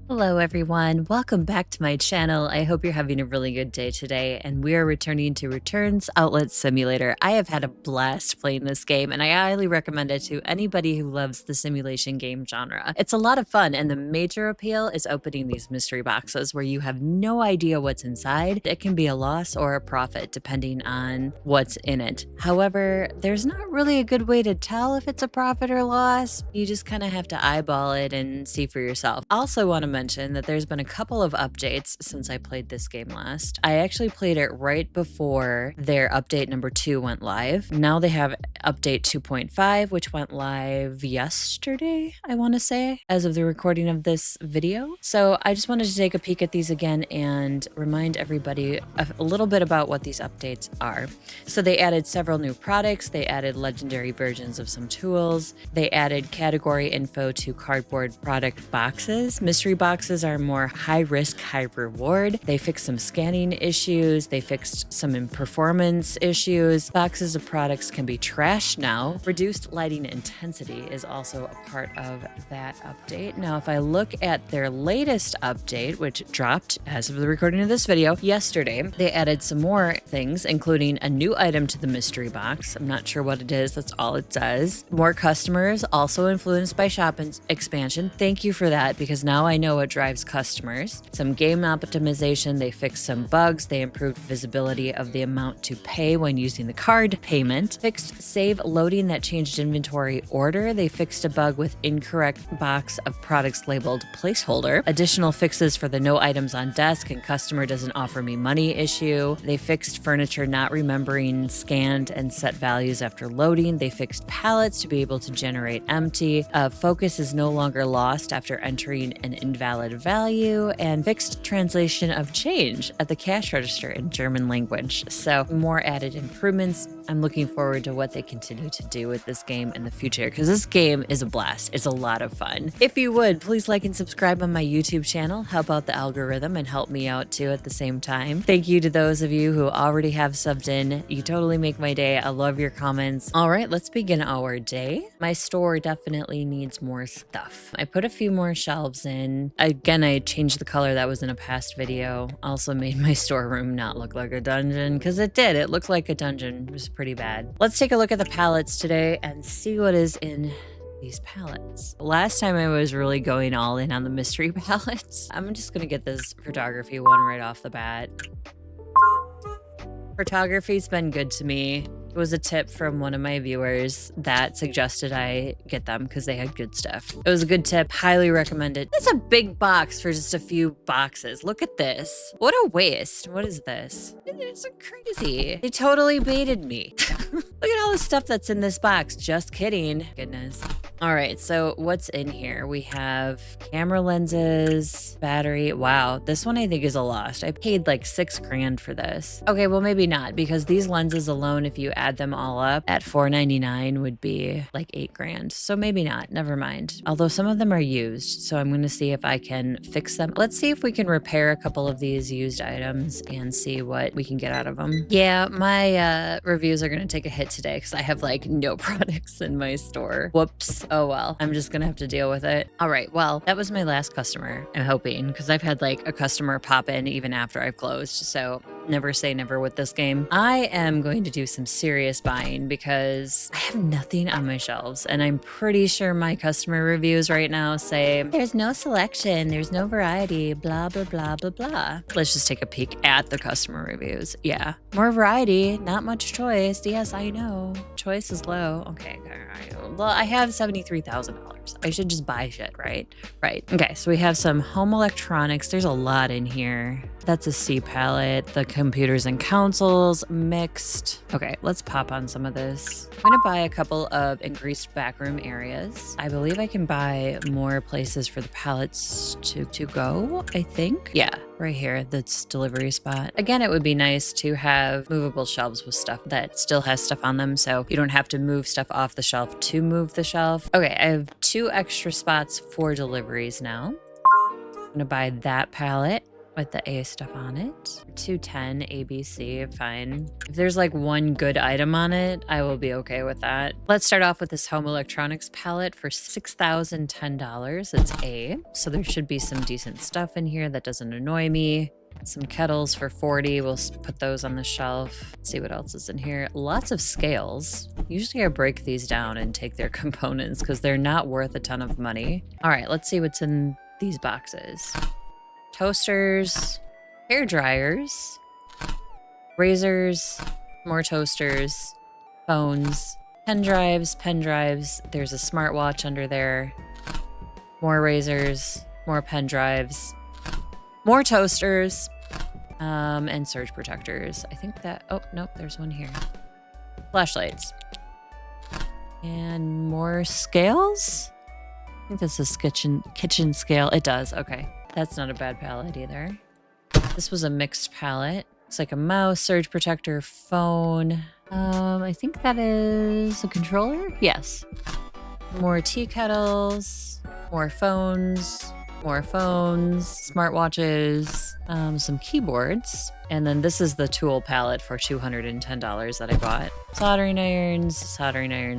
Hello everyone, welcome back to my channel. I hope you're having a really good day today, and we are returning to Returns Outlet Simulator. I have had a blast playing this game, and I highly recommend it to anybody who loves the simulation game genre. It's a lot of fun, and the major appeal is opening these mystery boxes where you have no idea what's inside. It can be a loss or a profit depending on what's in it. However, there's not really a good way to tell if it's a profit or loss. You just kind of have to eyeball it and see for yourself. I also want to mention that there's been a couple of updates since I played this game last. I actually played it right before their update number 2 went live. Now they have update 2.5, which went live yesterday, I want to say, as of the recording of this video. So I just wanted to take a peek at these again and remind everybody a little bit about what these updates are. So they added several new products. They added legendary versions of some tools. They added category info to cardboard product boxes. Mystery boxes are more high risk, high reward. They fixed some scanning issues. They fixed some performance issues. Boxes of products can be trashed now. Reduced lighting intensity is also a part of that update. Now, if I look at their latest update, which dropped as of the recording of this video yesterday, they added some more things, including a new item to the mystery box. I'm not sure what it is. That's all it says. More customers, also influenced by shop expansion. Thank you for that, because now I know what drives customers. Some game optimization. They fixed some bugs. They improved visibility of the amount to pay when using the card payment. Fixed save loading that changed inventory order. They fixed a bug with incorrect box of products labeled placeholder. Additional fixes for the no items on desk and customer doesn't offer me money issue. They fixed furniture not remembering scanned and set values after loading. They fixed pallets to be able to generate empty. Focus is no longer lost after entering an invalid value, and fixed translation of change at the cash register in German language. So more added improvements. I'm looking forward to what they continue to do with this game in the future, because this game is a blast. It's a lot of fun. If you would, please like and subscribe on my YouTube channel. Help out the algorithm and help me out too at the same time. Thank you to those of you who already have subbed in. You totally make my day. I love your comments. All right, let's begin our day. My store definitely needs more stuff. I put a few more shelves in. Again, I changed the color that was in a past video. Also made my storeroom not look like a dungeon, because it did. It looked like a dungeon. It was pretty bad. Let's take a look at the palettes today and see what is in these palettes. Last time I was really going all in on the mystery palettes. I'm just gonna get this photography one right off the bat. Photography's been good to me. It was a tip from one of my viewers that suggested I get them because they had good stuff. It was a good tip. Highly recommended. It's a big box for just a few boxes. Look at this. What a waste. What is this? It's so crazy. They totally baited me. Look at all the stuff that's in this box. Just kidding. Goodness. All right, so what's in here? We have camera lenses, battery. Wow, this one I think is a loss. I paid like $6 grand for this. Okay, well maybe not, because these lenses alone, if you add them all up at $4.99, would be like $8 grand. So maybe not, never mind. Although some of them are used, so I'm gonna see if I can fix them. Let's see if we can repair a couple of these used items and see what we can get out of them. Yeah, my reviews are gonna take a hit today because I have like no products in my store. Whoops. Oh well, I'm just gonna have to deal with it. All right, well, that was my last customer, I'm hoping, because I've had like a customer pop in even after I've closed, so never say never with this game. I am going to do some serious buying because I have nothing on my shelves, and I'm pretty sure my customer reviews right now say there's no selection, there's no variety, blah blah blah blah blah. Let's just take a peek at the customer reviews. Yeah, more variety, not much choice. Yes, I know, choice is low. Okay, well, I have $73,000. I should just buy shit, right? Right. Okay, so we have some home electronics. There's a lot in here. That's a C palette. The computers and consoles mixed. Okay, let's pop on some of this. I'm gonna buy a couple of increased backroom areas. I believe I can buy more places for the pallets to go, I think. Yeah, right here, that's delivery spot. Again, it would be nice to have movable shelves with stuff that still has stuff on them, so you don't have to move stuff off the shelf to move the shelf. Okay, I have 2 extra spots for deliveries now. I'm gonna buy that pallet. with the A stuff on it. 210 ABC, fine. If there's like one good item on it, I will be okay with that. Let's start off with this home electronics palette for $6,010. It's A, so there should be some decent stuff in here that doesn't annoy me. Some kettles for 40. We'll put those on the shelf. Let's see what else is in here. Lots of scales. Usually I break these down and take their components because they're not worth a ton of money. All right, let's see what's in these boxes. Toasters, hair dryers, razors, more toasters, phones, pen drives. There's a smartwatch under there. More razors, more pen drives, more toasters, and surge protectors. I think that, oh, nope, there's one here. Flashlights. And more scales? I think this is kitchen scale. It does, okay. That's not a bad palette either. This was a mixed palette. It's like a mouse, surge protector, phone. I think that is a controller? Yes. More tea kettles, more phones, smartwatches, some keyboards. And then this is the tool palette for $210 that I bought. Soldering irons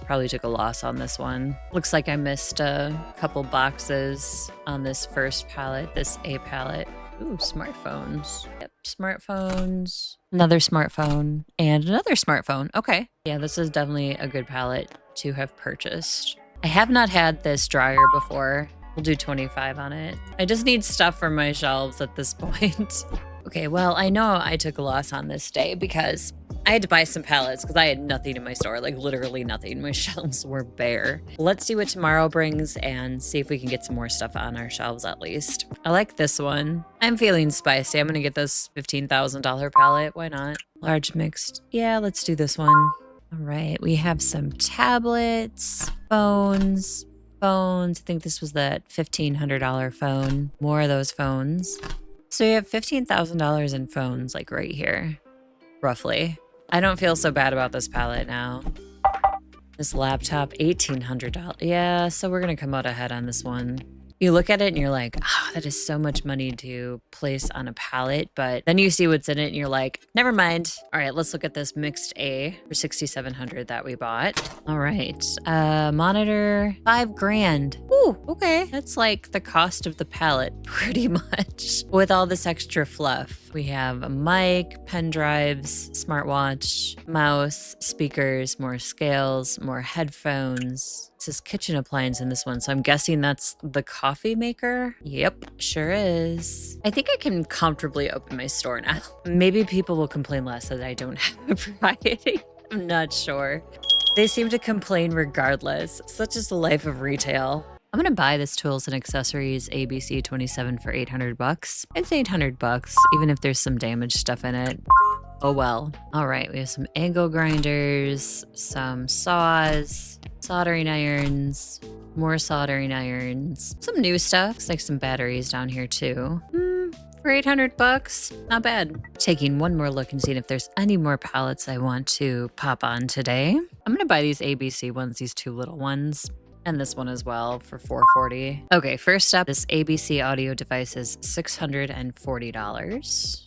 probably took a loss on this one. Looks like I missed a couple boxes on this first palette, this A palette. Ooh, smartphones. Yep, smartphones. Another smartphone and another smartphone. Okay. Yeah, this is definitely a good palette to have purchased. I have not had this dryer before. We'll do 25 on it. I just need stuff for my shelves at this point. Okay, well, I know I took a loss on this day because I had to buy some palettes because I had nothing in my store, like literally nothing. My shelves were bare. Let's see what tomorrow brings and see if we can get some more stuff on our shelves at least. I like this one. I'm feeling spicy. I'm gonna get this $15,000 palette. Why not? Large mixed. Yeah, let's do this one. All right, we have some tablets, phones. I think this was that $1,500 phone. More of those phones. So you have $15,000 in phones, like right here, roughly. I don't feel so bad about this palette now. This laptop, $1,800. Yeah, so we're gonna come out ahead on this one. You look at it and you're like, oh, that is so much money to place on a palette. But then you see what's in it and you're like, never mind. All right, let's look at this mixed A for $6,700 that we bought. All right, monitor, $5,000. Ooh, okay. That's like the cost of the palette pretty much with all this extra fluff. We have a mic, pen drives, smartwatch, mouse, speakers, more scales, more headphones. It says kitchen appliance in this one, so I'm guessing that's the coffee maker. Yep, sure is. I think I can comfortably open my store now. Maybe people will complain less that I don't have a variety. I'm not sure. They seem to complain regardless. Such is the life of retail. I'm gonna buy this tools and accessories ABC 27 for $800. It's $800, even if there's some damaged stuff in it. Oh well. All right, we have some angle grinders, some saws, soldering irons, more soldering irons, some new stuff. Looks like some batteries down here too. For $800, not bad. Taking one more look and seeing if there's any more palettes I want to pop on today. I'm gonna buy these ABC ones, these two little ones. And this one as well for $440. Okay, first up, this ABC audio device is $640.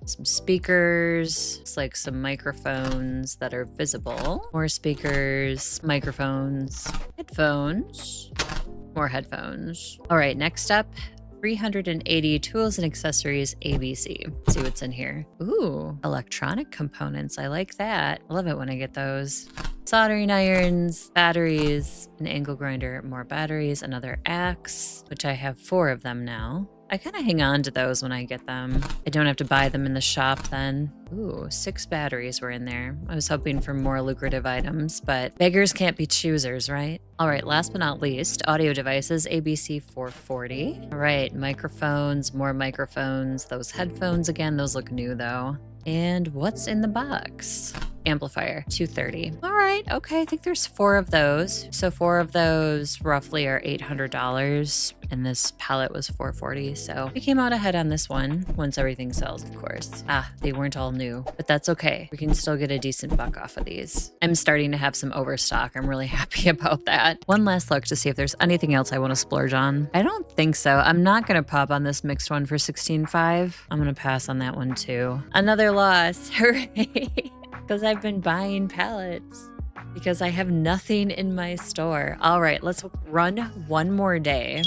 Some speakers, it's like some microphones that are visible. More speakers, microphones, headphones, more headphones. All right, next up, 380 tools and accessories ABC. Let's see what's in here. Ooh, electronic components. I like that. I love it when I get those. Soldering irons, batteries, an angle grinder, more batteries, another axe, which I have 4 of them now. I kind of hang on to those when I get them. I don't have to buy them in the shop then. Ooh, 6 batteries were in there. I was hoping for more lucrative items, but beggars can't be choosers, right? All right, last but not least, audio devices, ABC 440. All right, microphones, more microphones. Those headphones again, those look new though. And what's in the box? amplifier, 230. All right, okay, I think there's 4 of those. So 4 of those roughly are $800, and this pallet was $440. So we came out ahead on this one once everything sells, of course. Ah, they weren't all new, but that's okay. We can still get a decent buck off of these. I'm starting to have some overstock. I'm really happy about that. One last look to see if there's anything else I want to splurge on. I don't think so. I'm not going to pop on this mixed one for $16.5. I'm going to pass on that one too. Another loss. Hooray! Because I've been buying pallets because I have nothing in my store. All right, let's run one more day.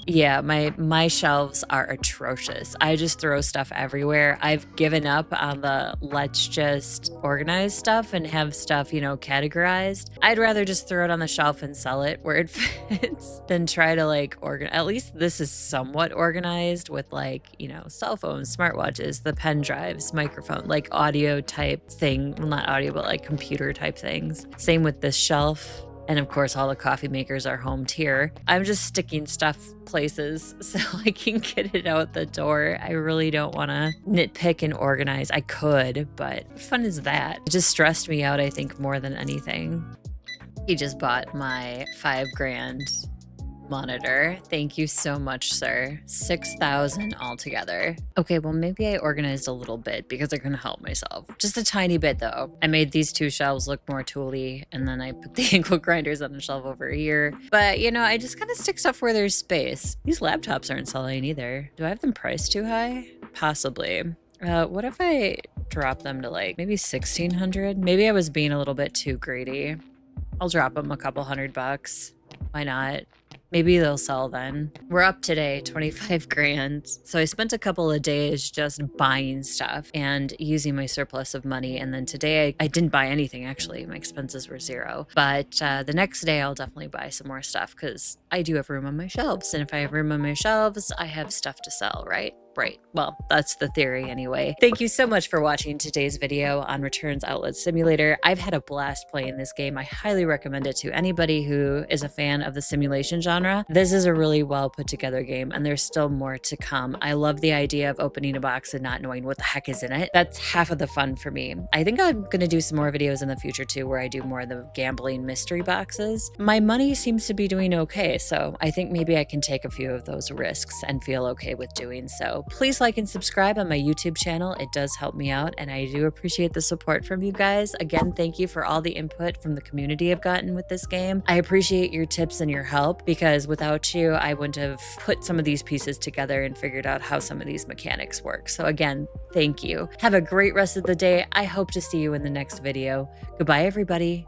Yeah, my shelves are atrocious. I just throw stuff everywhere. I've given up on the let's just organize stuff and have stuff, you know, categorized. I'd rather just throw it on the shelf and sell it where it fits than try to like organize. At least this is somewhat organized with like, you know, cell phones, smartwatches, the pen drives, microphone, like audio type thing. Well, not audio, but like computer type things. Same with this shelf. And of course, all the coffee makers are homed here. I'm just sticking stuff places so I can get it out the door. I really don't want to nitpick and organize. I could, but what fun is that? It just stressed me out, I think, more than anything. He just bought my $5,000 monitor. Thank you so much, sir. 6,000 altogether. Okay, well, maybe I organized a little bit because I couldn't help myself. Just a tiny bit though. I made these 2 shelves look more tooly, and then I put the ankle grinders on the shelf over here. But you know, I just kind of stick stuff where there's space. These laptops aren't selling either. Do I have them priced too high? Possibly. What if I drop them to like maybe 1,600? Maybe I was being a little bit too greedy. I'll drop them a couple $100. Why not? Maybe they'll sell then. We're up today, 25 grand. So I spent a couple of days just buying stuff and using my surplus of money. And then today I didn't buy anything, actually. My expenses were 0. But the next day I'll definitely buy some more stuff because I do have room on my shelves. And if I have room on my shelves, I have stuff to sell, right? Right. Well, that's the theory anyway. Thank you so much for watching today's video on Returns Outlet Simulator. I've had a blast playing this game. I highly recommend it to anybody who is a fan of the simulation genre. This is a really well put together game, and there's still more to come. I love the idea of opening a box and not knowing what the heck is in it. That's half of the fun for me. I think I'm going to do some more videos in the future too, where I do more of the gambling mystery boxes. My money seems to be doing okay, so I think maybe I can take a few of those risks and feel okay with doing so. Please like and subscribe on my YouTube channel. It does help me out, and I do appreciate the support from you guys. Again, thank you for all the input from the community I've gotten with this game. I appreciate your tips and your help, because without you, I wouldn't have put some of these pieces together and figured out how some of these mechanics work. So again, thank you. Have a great rest of the day. I hope to see you in the next video. Goodbye, everybody.